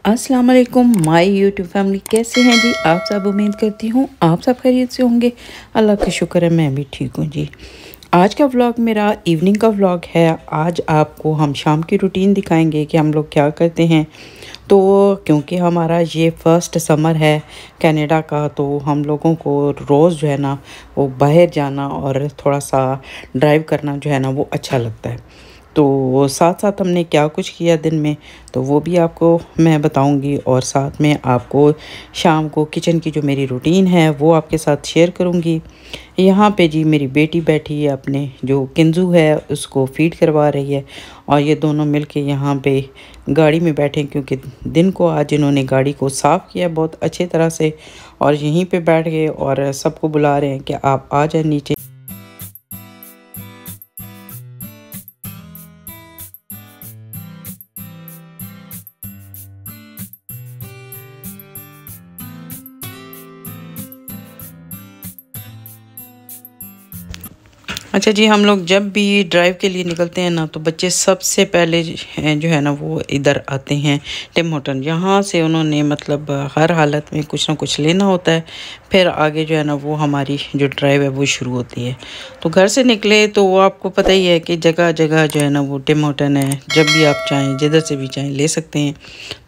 अस्सलाम वालेकुम my YouTube family, कैसे हैं जी आप सब। उम्मीद करती हूँ आप सब खैरियत से होंगे। अल्लाह का शुक्र है मैं भी ठीक हूँ जी। आज का व्लॉग मेरा इवनिंग का व्लॉग है। आज आपको हम शाम की रूटीन दिखाएंगे कि हम लोग क्या करते हैं। तो क्योंकि हमारा ये फर्स्ट समर है कनाडा का, तो हम लोगों को रोज़ जो है ना वो बाहर जाना और थोड़ा सा ड्राइव करना जो है ना वो अच्छा लगता है। तो साथ साथ हमने क्या कुछ किया दिन में तो वो भी आपको मैं बताऊंगी, और साथ में आपको शाम को किचन की जो मेरी रूटीन है वो आपके साथ शेयर करूंगी। यहाँ पे जी मेरी बेटी बैठी है, अपने जो किंजू है उसको फीड करवा रही है, और ये दोनों मिलके यहाँ पे गाड़ी में बैठे क्योंकि दिन को आज इन्होंने गाड़ी को साफ़ किया बहुत अच्छे तरह से, और यहीं पे बैठ गए और सबको बुला रहे हैं कि आप आ जाए नीचे। अच्छा जी, हम लोग जब भी ड्राइव के लिए निकलते हैं ना तो बच्चे सबसे पहले जो है ना वो इधर आते हैं टिम होटन। यहाँ से उन्होंने मतलब हर हालत में कुछ ना कुछ लेना होता है, फिर आगे जो है ना वो हमारी जो ड्राइव है वो शुरू होती है। तो घर से निकले तो वो आपको पता ही है कि जगह जगह जो है ना वो टिम होटन है, जब भी आप चाहें जिधर से भी चाहें ले सकते हैं।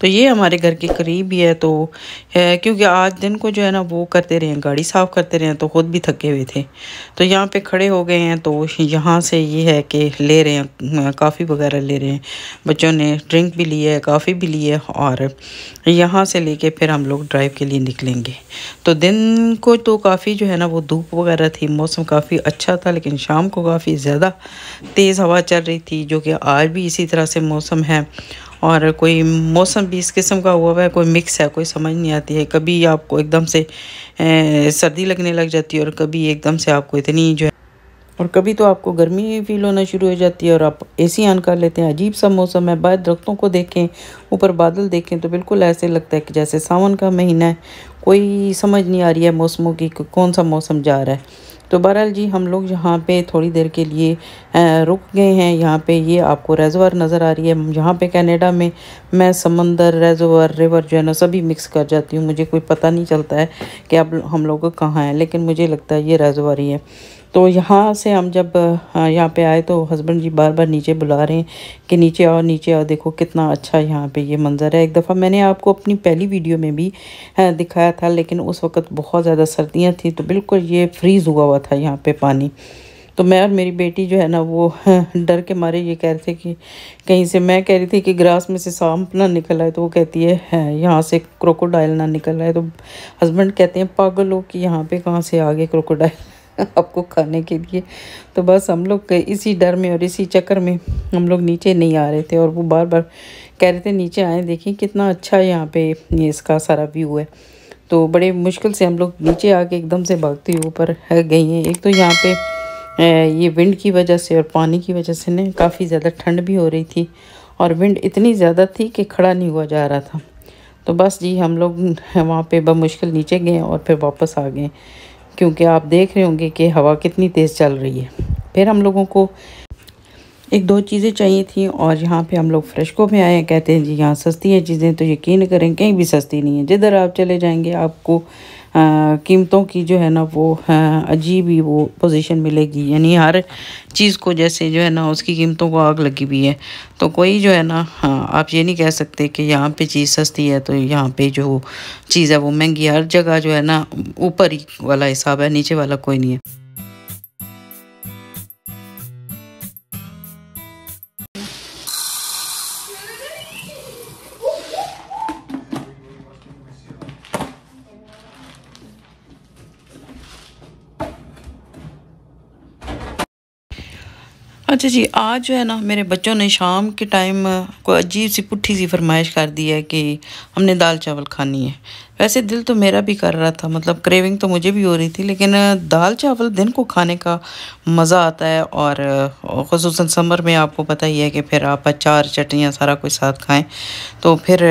तो ये हमारे घर के करीब ही है। तो क्योंकि आज दिन को जो है ना वो करते रहे, गाड़ी साफ़ करते रहे तो ख़ुद भी थके हुए थे, तो यहाँ पे खड़े हो गए हैं। तो यहाँ से ये है कि ले रहे हैं कॉफ़ी वगैरह ले रहे हैं, बच्चों ने ड्रिंक भी ली है कॉफ़ी भी ली है, और यहाँ से लेके फिर हम लोग ड्राइव के लिए निकलेंगे। तो दिन को तो काफ़ी जो है ना वो धूप वगैरह थी, मौसम काफ़ी अच्छा था, लेकिन शाम को काफ़ी ज़्यादा तेज़ हवा चल रही थी, जो कि आज भी इसी तरह से मौसम है। और कोई मौसम भी इस किस्म का हुआ है, कोई मिक्स है, कोई समझ नहीं आती है। कभी आपको एकदम से सर्दी लगने लग जाती है, और कभी एकदम से आपको इतनी जो है, और कभी तो आपको गर्मी फील होना शुरू हो जाती है और आप एसी ऑन कर लेते हैं। अजीब सा मौसम है। बाहर दरख्तों को देखें, ऊपर बादल देखें तो बिल्कुल ऐसे लगता है कि जैसे सावन का महीना है। कोई समझ नहीं आ रही है मौसमों की, कौन सा मौसम जा रहा है। तो बहरहाल जी हम लोग यहाँ पे थोड़ी देर के लिए रुक गए हैं। यहाँ पे ये आपको रेजोवर नज़र आ रही है। यहाँ पे कनाडा में मैं समंदर, रेजोवर, रिवर जो है ना सभी मिक्स कर जाती हूँ। मुझे कोई पता नहीं चलता है कि अब हम लोग कहाँ हैं, लेकिन मुझे लगता है ये रेजोवर ही है। तो यहाँ से हम जब यहाँ पे आए तो हस्बैंड जी बार बार नीचे बुला रहे हैं कि नीचे आओ नीचे आओ, देखो कितना अच्छा यहाँ पे ये मंज़र है। एक दफ़ा मैंने आपको अपनी पहली वीडियो में भी दिखाया था, लेकिन उस वक़्त बहुत ज़्यादा सर्दियाँ थी, तो बिल्कुल ये फ्रीज़ हुआ हुआ था यहाँ पे पानी। तो मैं और मेरी बेटी जो है ना वो डर के मारे ये कह रहे थे कि कहीं से, मैं कह रही थी कि ग्रास में से सांप ना निकल आए, तो वो कहती है यहाँ से क्रोकोडाइल ना निकल आए। तो हस्बैंड कहते हैं पागल हो कि यहाँ पे कहाँ से आ गए क्रोकोडाइल आपको खाने के लिए। तो बस हम लोग इसी डर में और इसी चक्कर में हम लोग नीचे नहीं आ रहे थे, और वो बार बार कह रहे थे नीचे आए, देखिए कितना अच्छा यहाँ पे ये इसका सारा व्यू है। तो बड़े मुश्किल से हम लोग नीचे आके एकदम से भागते हुए ऊपर गई हैं। एक तो यहाँ पे ये विंड की वजह से और पानी की वजह से ना काफ़ी ज़्यादा ठंड भी हो रही थी, और विंड इतनी ज़्यादा थी कि खड़ा नहीं हुआ जा रहा था। तो बस जी हम लोग वहाँ पे बमुश्किल नीचे गए और फिर वापस आ गए, क्योंकि आप देख रहे होंगे कि हवा कितनी तेज़ चल रही है। फिर हम लोगों को एक दो चीज़ें चाहिए थी, और यहाँ पे हम लोग फ्रेशको में आए हैं। कहते हैं जी यहाँ सस्ती है चीज़ें, तो यकीन करें कहीं भी सस्ती नहीं है। जिधर आप चले जाएंगे आपको कीमतों की जो है ना वो अजीब ही वो पोजीशन मिलेगी। यानी हर चीज़ को जैसे जो है ना उसकी कीमतों को आग लगी हुई है। तो कोई जो है ना आप ये नहीं कह सकते कि यहाँ पे चीज़ सस्ती है तो यहाँ पे जो चीज़ है वो महंगी है। हर जगह जो है ना ऊपर ही वाला हिसाब है, नीचे वाला कोई नहीं है। अच्छा जी, आज जो है ना मेरे बच्चों ने शाम के टाइम कोई अजीब सी पुट्ठी सी फरमाइश कर दी है कि हमने दाल चावल खानी है। वैसे दिल तो मेरा भी कर रहा था, मतलब क्रेविंग तो मुझे भी हो रही थी, लेकिन दाल चावल दिन को खाने का मज़ा आता है। और ख़ुसूसन समर में आपको पता ही है कि फिर आप अचार चटनियाँ सारा कुछ साथ खाएं, तो फिर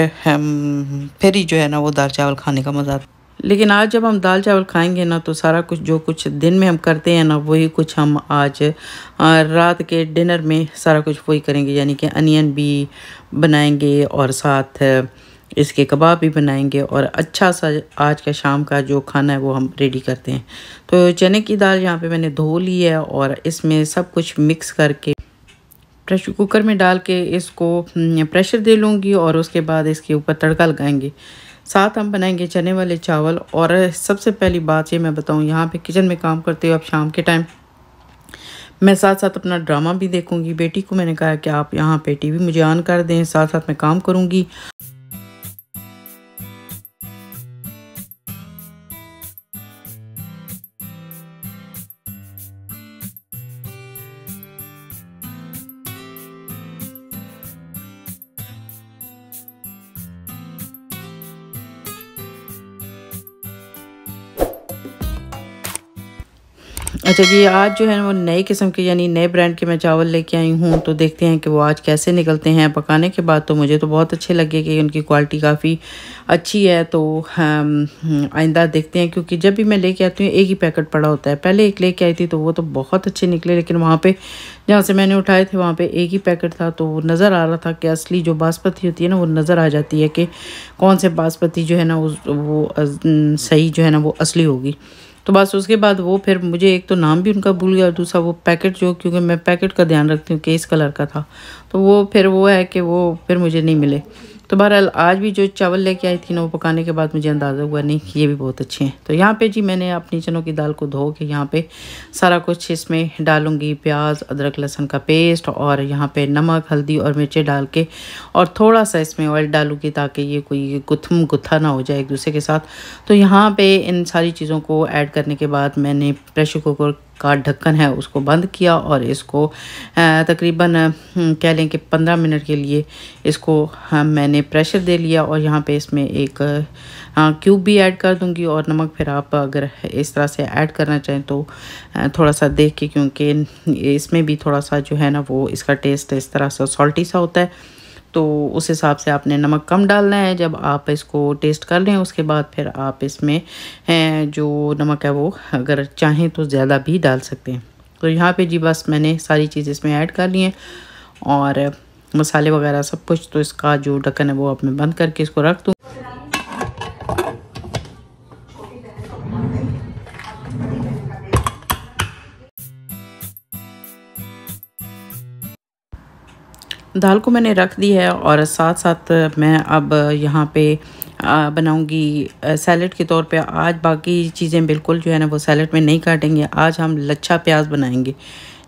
ही जो है ना वो दाल चावल खाने का मज़ा आता है। लेकिन आज जब हम दाल चावल खाएंगे ना तो सारा कुछ जो कुछ दिन में हम करते हैं ना वही कुछ हम आज रात के डिनर में सारा कुछ वही करेंगे, यानी कि अनियन भी बनाएंगे और साथ इसके कबाब भी बनाएंगे और अच्छा सा आज का शाम का जो खाना है वो हम रेडी करते हैं। तो चने की दाल यहाँ पे मैंने धो ली है और इसमें सब कुछ मिक्स करके प्रेशर कुकर में डाल के इसको प्रेशर दे लूँगी और उसके बाद इसके ऊपर तड़का लगाएंगे। साथ हम बनाएंगे चने वाले चावल। और सबसे पहली बात ये मैं बताऊँ, यहाँ पे किचन में काम करते हो अब शाम के टाइम मैं साथ साथ अपना ड्रामा भी देखूँगी। बेटी को मैंने कहा कि आप यहाँ पे टीवी मुझे ऑन कर दें, साथ साथ मैं काम करूँगी। अच्छा जी, आज जो है वो नए किस्म के यानी नए ब्रांड के मैं चावल लेके आई हूँ, तो देखते हैं कि वो आज कैसे निकलते हैं। पकाने के बाद तो मुझे तो बहुत अच्छे लगे कि उनकी क्वालिटी काफ़ी अच्छी है। तो आइंदा देखते हैं, क्योंकि जब भी मैं लेके आती हूँ एक ही पैकेट पड़ा होता है। पहले एक लेके आई थी तो वो तो बहुत अच्छे निकले, लेकिन वहाँ पे जहाँ से मैंने उठाए थे वहाँ पे एक ही पैकेट था, तो वो नज़र आ रहा था कि असली जो बासमती होती है ना वो नज़र आ जाती है कि कौन से बासमती जो है ना वो सही जो है ना वो असली होगी। तो बस उसके बाद वो फिर मुझे एक तो नाम भी उनका भूल गया, दूसरा वो पैकेट जो, क्योंकि मैं पैकेट का ध्यान रखती हूँ कि इस कलर का था, तो वो फिर वो है कि वो फिर मुझे नहीं मिले। तो बहरहाल आज भी जो चावल लेके आई थी ना वो पकाने के बाद मुझे अंदाज़ा हुआ नहीं कि ये भी बहुत अच्छे हैं। तो यहाँ पे जी मैंने अपनी चनों की दाल को धो के यहाँ पे सारा कुछ इसमें डालूँगी, प्याज अदरक लहसुन का पेस्ट और यहाँ पे नमक हल्दी और मिर्ची डाल के और थोड़ा सा इसमें ऑयल डालूँगी ताकि ये कोई गुत्था ना हो जाए एक दूसरे के साथ। तो यहाँ पे इन सारी चीज़ों को ऐड करने के बाद मैंने प्रेशर कुकर का ढक्कन है उसको बंद किया और इसको तकरीबन कह लें कि 15 मिनट के लिए इसको मैंने प्रेशर दे लिया। और यहाँ पे इसमें एक क्यूब भी ऐड कर दूंगी और नमक फिर आप अगर इस तरह से ऐड करना चाहें तो थोड़ा सा देख के, क्योंकि इसमें भी थोड़ा सा जो है ना वो इसका टेस्ट इस तरह से सॉल्टी सा होता है, तो उस हिसाब से आपने नमक कम डालना है। जब आप इसको टेस्ट कर लें उसके बाद फिर आप इसमें जो नमक है वो अगर चाहें तो ज़्यादा भी डाल सकते हैं। तो यहाँ पे जी बस मैंने सारी चीज़ इसमें ऐड कर ली हैं और मसाले वगैरह सब कुछ। तो इसका जो ढक्कन है वो अब मैं बंद करके इसको रख दूँ। दाल को मैंने रख दी है और साथ साथ मैं अब यहाँ पे बनाऊंगी सैलेड के तौर पे। आज बाकी चीज़ें बिल्कुल जो है ना वो सैलेड में नहीं काटेंगे। आज हम लच्छा प्याज बनाएंगे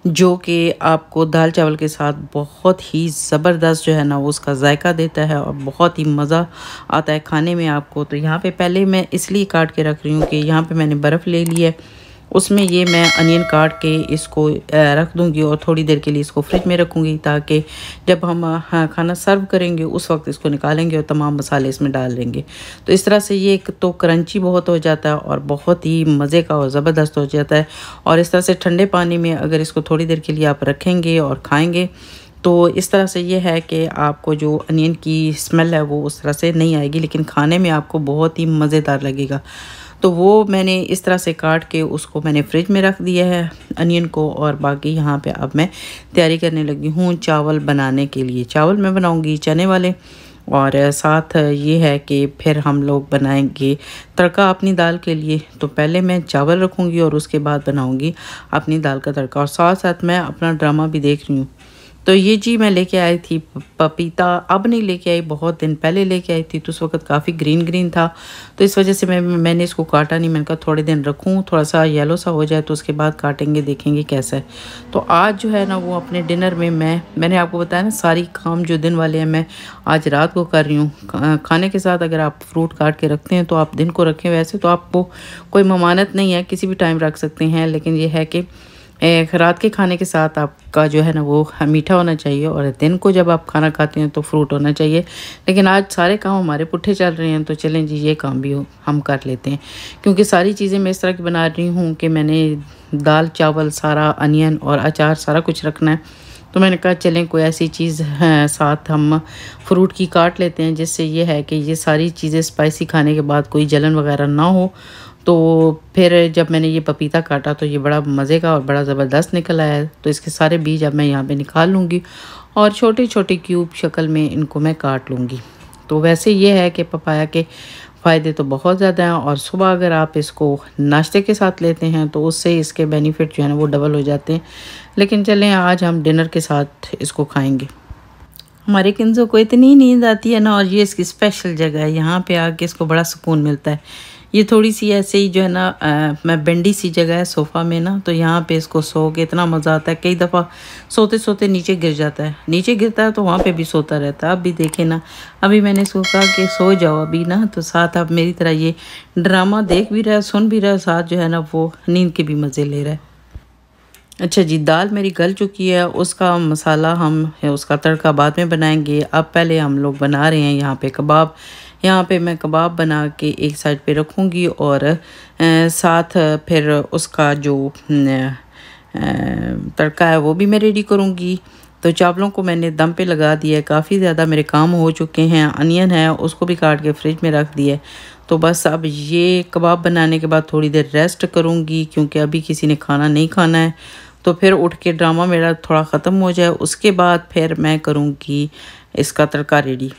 जो कि आपको दाल चावल के साथ बहुत ही ज़बरदस्त जो है ना वो उसका जायका देता है और बहुत ही मज़ा आता है खाने में आपको। तो यहाँ पे पहले मैं इसलिए काट के रख रही हूँ कि यहाँ पे मैंने बर्फ़ ले ली है, उसमें ये मैं अनियन काट के इसको रख दूंगी और थोड़ी देर के लिए इसको फ्रिज में रखूंगी ताकि जब हम खाना सर्व करेंगे उस वक्त इसको निकालेंगे और तमाम मसाले इसमें डाल लेंगे। तो इस तरह से ये एक तो क्रंची बहुत हो जाता है और बहुत ही मज़े का और ज़बरदस्त हो जाता है। और इस तरह से ठंडे पानी में अगर इसको थोड़ी देर के लिए आप रखेंगे और खाएँगे तो इस तरह से ये है कि आपको जो अनियन की स्मेल है वो उस तरह से नहीं आएगी, लेकिन खाने में आपको बहुत ही मज़ेदार लगेगा। तो वो मैंने इस तरह से काट के उसको मैंने फ्रिज में रख दिया है अनियन को। और बाकी यहाँ पे अब मैं तैयारी करने लगी हूँ चावल बनाने के लिए। चावल मैं बनाऊँगी चने वाले और साथ ये है कि फिर हम लोग बनाएंगे तड़का अपनी दाल के लिए। तो पहले मैं चावल रखूँगी और उसके बाद बनाऊँगी अपनी दाल का तड़का। और साथ साथ मैं अपना ड्रामा भी देख रही हूँ। तो ये जी मैं लेके आई थी पपीता, अब नहीं लेके आई, बहुत दिन पहले लेके आई थी, तो उस वक्त काफ़ी ग्रीन था, तो इस वजह से मैंने इसको काटा नहीं। मैंने कहा थोड़े दिन रखूँ, थोड़ा सा येलो सा हो जाए तो उसके बाद काटेंगे, देखेंगे कैसा है। तो आज जो है ना वो अपने डिनर में मैंने आपको बताया ना सारी काम जो दिन वाले हैं मैं आज रात को कर रही हूँ। खाने के साथ अगर आप फ्रूट काट के रखते हैं तो आप दिन को रखें, वैसे तो आपको कोई ममानत नहीं है, किसी भी टाइम रख सकते हैं, लेकिन ये है कि रात के खाने के साथ आपका जो है ना वो मीठा होना चाहिए और दिन को जब आप खाना खाते हैं तो फ्रूट होना चाहिए। लेकिन आज सारे काम हमारे पुट्ठे चल रहे हैं, तो चलें जी ये काम भी हम कर लेते हैं, क्योंकि सारी चीज़ें मैं इस तरह की बना रही हूँ कि मैंने दाल चावल सारा अनियन और अचार सारा कुछ रखना है। तो मैंने कहा चलें कोई ऐसी चीज़ है साथ हम फ्रूट की काट लेते हैं, जिससे ये है कि ये सारी चीज़ें स्पाइसी खाने के बाद कोई जलन वगैरह ना हो। तो फिर जब मैंने ये पपीता काटा तो ये बड़ा मज़े का और बड़ा ज़बरदस्त निकल आया है। तो इसके सारे बीज अब मैं यहाँ पे निकाल लूँगी और छोटे छोटे क्यूब शक्ल में इनको मैं काट लूँगी। तो वैसे ये है कि पपाया के फ़ायदे तो बहुत ज़्यादा हैं और सुबह अगर आप इसको नाश्ते के साथ लेते हैं तो उससे इसके बेनिफिट जो है ना वो डबल हो जाते हैं। लेकिन चलें आज हम डिनर के साथ इसको खाएंगे। हमारे किन्ज़ों को इतनी नींद आती है ना, और ये इसकी स्पेशल जगह है, यहाँ पे आके इसको बड़ा सुकून मिलता है। ये थोड़ी सी ऐसे ही जो है ना मैं बेंडी सी जगह है सोफ़ा में ना, तो यहाँ पे इसको सो के इतना मज़ा आता है। कई दफ़ा सोते सोते नीचे गिर जाता है, नीचे गिरता है तो वहाँ पे भी सोता रहता है। अब भी देखे ना, अभी मैंने इसको कहा कि सो जाओ अभी ना, तो साथ अब मेरी तरह ये ड्रामा देख भी रहा है, सुन भी रहा है, साथ जो है ना वो नींद के भी मज़े ले रहा है। अच्छा जी, दाल मेरी गल चुकी है, उसका मसाला हम उसका तड़का बाद में बनाएंगे। अब पहले हम लोग बना रहे हैं यहाँ पे कबाब। यहाँ पे मैं कबाब बना के एक साइड पे रखूँगी और साथ फिर उसका जो तड़का है वो भी मैं रेडी करूँगी। तो चावलों को मैंने दम पे लगा दिया है, काफ़ी ज़्यादा मेरे काम हो चुके हैं। अनियन है उसको भी काट के फ्रिज में रख दिया है। तो बस अब ये कबाब बनाने के बाद थोड़ी देर रेस्ट करूँगी, क्योंकि अभी किसी ने खाना नहीं खाना है। तो फिर उठ के ड्रामा मेरा थोड़ा ख़त्म हो जाए, उसके बाद फिर मैं करूँगी इसका तड़का रेडी।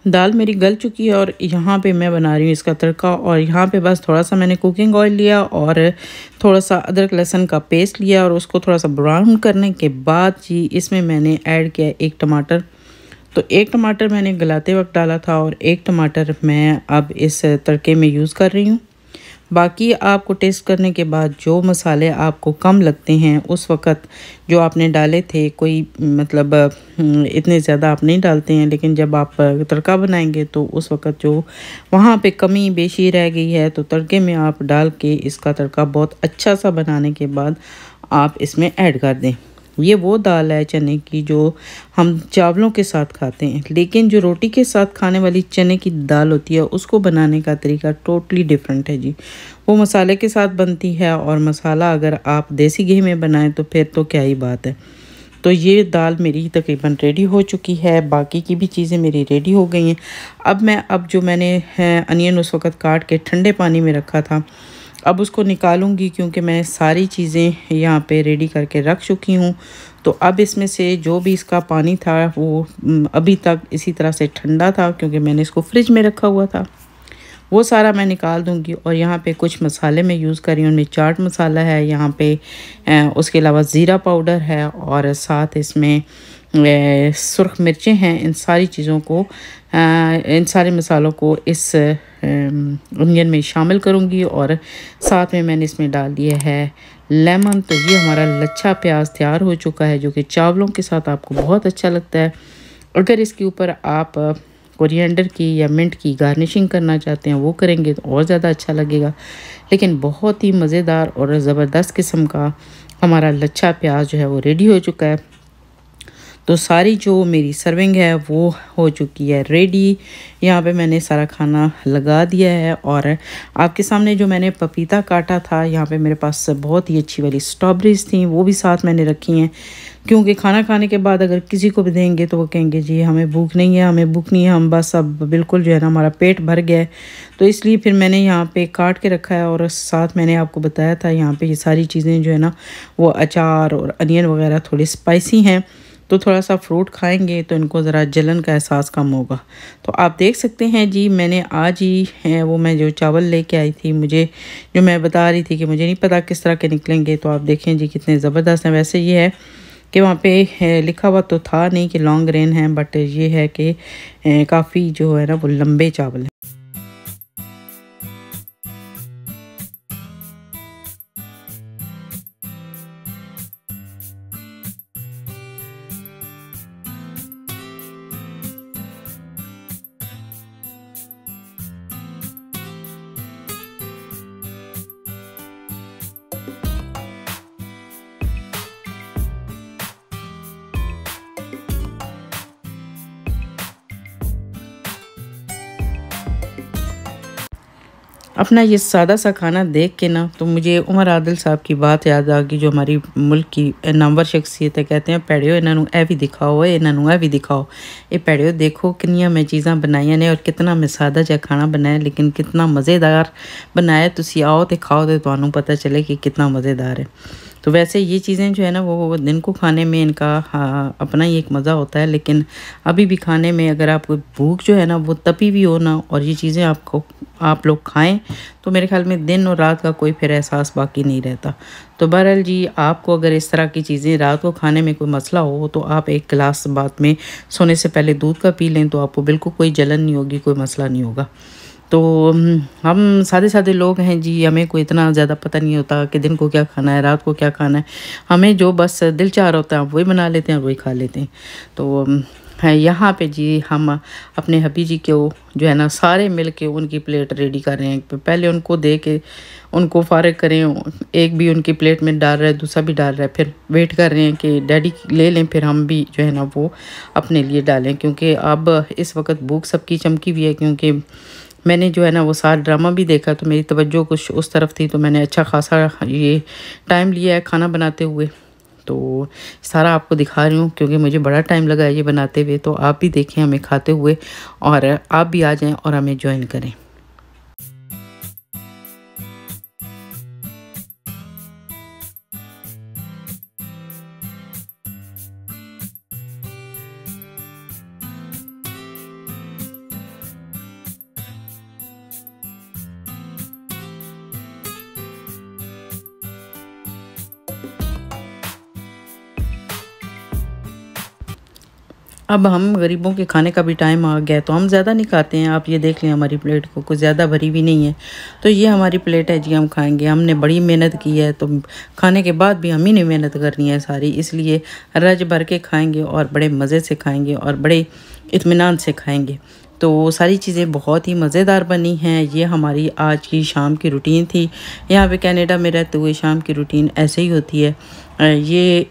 दाल मेरी गल चुकी है और यहाँ पे मैं बना रही हूँ इसका तड़का। और यहाँ पे बस थोड़ा सा मैंने कुकिंग ऑयल लिया और थोड़ा सा अदरक लहसुन का पेस्ट लिया और उसको थोड़ा सा ब्राउन करने के बाद जी इसमें मैंने ऐड किया एक टमाटर। तो एक टमाटर मैंने गलाते वक्त डाला था और एक टमाटर मैं अब इस तड़के में यूज़ कर रही हूँ। बाकी आपको टेस्ट करने के बाद जो मसाले आपको कम लगते हैं उस वक़्त जो आपने डाले थे, कोई मतलब इतने ज़्यादा आप नहीं डालते हैं, लेकिन जब आप तड़का बनाएंगे तो उस वक़्त जो वहाँ पे कमी बेशी रह गई है तो तड़के में आप डाल के इसका तड़का बहुत अच्छा सा बनाने के बाद आप इसमें ऐड कर दें। ये वो दाल है चने की जो हम चावलों के साथ खाते हैं, लेकिन जो रोटी के साथ खाने वाली चने की दाल होती है उसको बनाने का तरीका टोटली डिफरेंट है जी। वो मसाले के साथ बनती है और मसाला अगर आप देसी घी में बनाएं तो फिर तो क्या ही बात है। तो ये दाल मेरी तकरीबन रेडी हो चुकी है, बाकी की भी चीज़ें मेरी रेडी हो गई हैं। अब जो मैंने अनियन उस वक़्त काट के ठंडे पानी में रखा था, अब उसको निकालूंगी क्योंकि मैं सारी चीज़ें यहाँ पे रेडी करके रख चुकी हूँ। तो अब इसमें से जो भी इसका पानी था वो अभी तक इसी तरह से ठंडा था, क्योंकि मैंने इसको फ्रिज में रखा हुआ था, वो सारा मैं निकाल दूंगी। और यहाँ पे कुछ मसाले मैं यूज़ कर रही हूँ, उनमें चाट मसाला है यहाँ पे, उसके अलावा ज़ीरा पाउडर है और साथ इसमें सुर्ख मिर्चें हैं। इन सारी चीज़ों को इन सारे मसालों को इस अनियन में शामिल करूँगी और साथ में मैंने इसमें डाल दिया है लेमन। तो ये हमारा लच्छा प्याज तैयार हो चुका है, जो कि चावलों के साथ आपको बहुत अच्छा लगता है। अगर इसके ऊपर आप कोरिएंडर की या मिंट की गार्निशिंग करना चाहते हैं वो करेंगे तो और ज़्यादा अच्छा लगेगा। लेकिन बहुत ही मज़ेदार और ज़बरदस्त किस्म का हमारा लच्छा प्याज जो है वो रेडी हो चुका है। तो सारी जो मेरी सर्विंग है वो हो चुकी है रेडी। यहाँ पे मैंने सारा खाना लगा दिया है और आपके सामने जो मैंने पपीता काटा था, यहाँ पे मेरे पास बहुत ही अच्छी वाली स्ट्रॉबेरीज़ थी, वो भी साथ मैंने रखी हैं। क्योंकि खाना खाने के बाद अगर किसी को भी देंगे तो वो कहेंगे जी हमें भूख नहीं है, हमें भूख नहीं है, हम बस अब बिल्कुल जो है ना हमारा पेट भर गया है। तो इसलिए फिर मैंने यहाँ पे काट के रखा है और साथ मैंने आपको बताया था यहाँ पे ये सारी चीज़ें जो है ना वो अचार और अनियन वगैरह थोड़ी स्पाइसी हैं, तो थोड़ा सा फ्रूट खाएंगे तो इनको ज़रा जलन का एहसास कम होगा। तो आप देख सकते हैं जी, मैंने आज ही वो मैं जो चावल लेके आई थी, मुझे जो मैं बता रही थी कि मुझे नहीं पता किस तरह के निकलेंगे, तो आप देखें जी कितने ज़बरदस्त हैं। वैसे ये है कि वहाँ पे लिखा हुआ तो था नहीं कि लॉन्ग ग्रेन है, बट ये है कि काफ़ी जो है ना वो लंबे चावल हैं। अपना ये सादा सा खाना देख के ना तो मुझे उमर आदिल साहब की बात याद आ गई, जो हमारी मुल्क की नामवर शख्सियत है। कहते हैं भैड़ियो इन्हों ए भी दिखाओ, इन्हों ए भी दिखाओ। ये भैड़ियो देखो कितनियां मैं चीज़ा बनाई ने और कितना मैं सादा जहा खाना बनाया, लेकिन कितना मज़ेदार बनाया। तुसी आओ तो खाओ तो तुहानू पता चले कि कितना मज़ेदार है। तो वैसे ये चीज़ें जो है ना वो दिन को खाने में इनका अपना ही एक मज़ा होता है, लेकिन अभी भी खाने में अगर आपको भूख जो है ना वो तपी भी हो ना और ये चीज़ें आप लोग खाएं तो मेरे ख्याल में दिन और रात का कोई फिर एहसास बाकी नहीं रहता। तो बहरहाल जी, आपको अगर इस तरह की चीज़ें रात को खाने में कोई मसला हो तो आप एक गिलास बाद में सोने से पहले दूध का पी लें, तो आपको बिल्कुल कोई जलन नहीं होगी, कोई मसला नहीं होगा। तो हम सादे सादे लोग हैं जी, हमें कोई इतना ज़्यादा पता नहीं होता कि दिन को क्या खाना है, रात को क्या खाना है। हमें जो बस दिल चाह रहा होता है वही बना लेते हैं और वही खा लेते हैं। तो है यहाँ पे जी हम अपने हबी जी को जो है ना सारे मिल के उनकी प्लेट रेडी कर रहे हैं। पहले उनको दे के उनको फारिग करें, एक भी उनकी प्लेट में डाल रहा है, दूसरा भी डाल रहा है, फिर वेट कर रहे हैं कि डैडी ले लें, फिर हम भी जो है ना वो अपने लिए डालें। क्योंकि अब इस वक्त भूख सबकी चमकी हुई है, क्योंकि मैंने जो है ना वो सारा ड्रामा भी देखा तो मेरी तवज्जो कुछ उस तरफ थी, तो मैंने अच्छा खासा ये टाइम लिया है खाना बनाते हुए। तो सारा आपको दिखा रही हूँ क्योंकि मुझे बड़ा टाइम लगा है ये बनाते हुए। तो आप भी देखें हमें खाते हुए और आप भी आ जाएं और हमें ज्वाइन करें। अब हम गरीबों के खाने का भी टाइम आ गया, तो हम ज़्यादा नहीं खाते हैं। आप ये देख लें हमारी प्लेट को कुछ ज़्यादा भरी भी नहीं है। तो ये हमारी प्लेट है जी, हम खाएंगे। हमने बड़ी मेहनत की है, तो खाने के बाद भी हम ही ने मेहनत करनी है सारी, इसलिए रज भर के खाएंगे और बड़े मज़े से खाएंगे और बड़े इत्मीनान से खाएंगे। तो सारी चीज़ें बहुत ही मज़ेदार बनी हैं। ये हमारी आज की शाम की रूटीन थी। यहाँ पे कनाडा में रहते हुए शाम की रूटीन ऐसे ही होती है। ये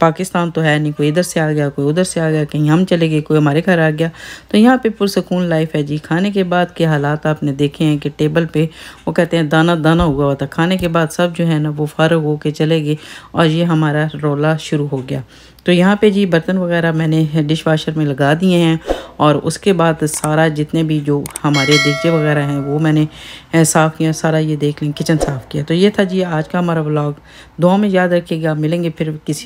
पाकिस्तान तो है नहीं, कोई इधर से आ गया, कोई उधर से आ गया, कहीं हम चले गए, कोई हमारे घर आ गया। तो यहाँ पे पुरसकून लाइफ है जी। खाने के बाद के हालात आपने देखे हैं कि टेबल पे वो कहते हैं दाना दाना हुआ हुआ था। खाने के बाद सब जो है ना वो फारग होके चले गए और ये हमारा रोला शुरू हो गया। तो यहाँ पे जी बर्तन वगैरह मैंने डिश वाशर में लगा दिए हैं और उसके बाद सारा जितने भी जो हमारे देगचे वगैरह हैं वो मैंने साफ़ किया। सारा ये देख लें किचन साफ़ किया। तो ये था जी आज का हमारा व्लॉग। दुआ में याद रखिएगा, मिलेंगे फिर किसी